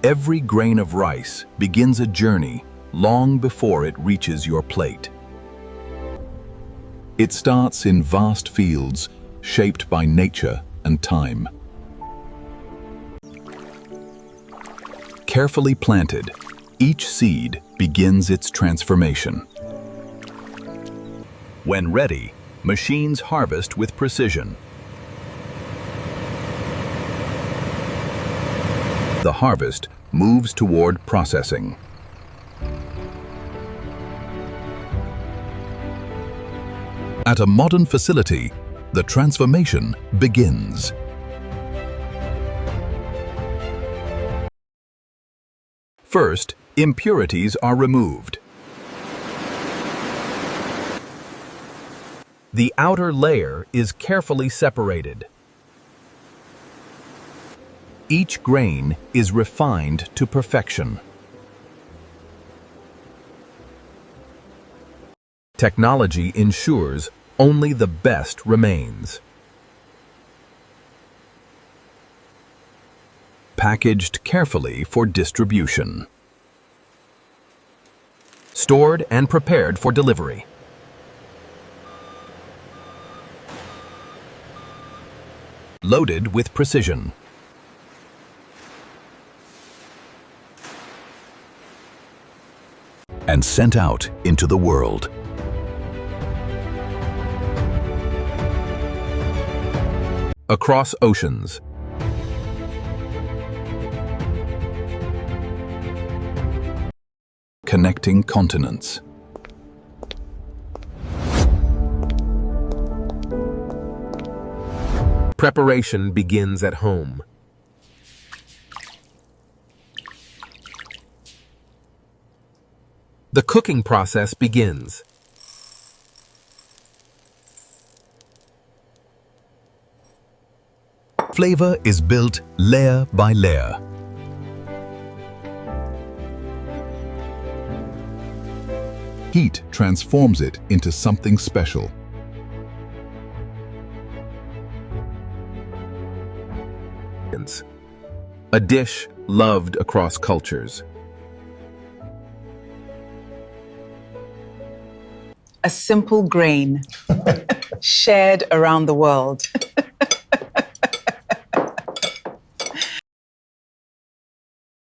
Every grain of rice begins a journey long before it reaches your plate. It starts in vast fields shaped by nature and time. Carefully planted, each seed begins its transformation. When ready, machines harvest with precision. The harvest moves toward processing. At a modern facility, the transformation begins. First, impurities are removed. The outer layer is carefully separated. Each grain is refined to perfection. Technology ensures only the best remains. Packaged carefully for distribution. Stored and prepared for delivery. Loaded with precision. And sent out into the world. Across oceans. Connecting continents. Preparation begins at home. The cooking process begins. Flavor is built layer by layer. Heat transforms it into something special. A dish loved across cultures. A simple grain shared around the world.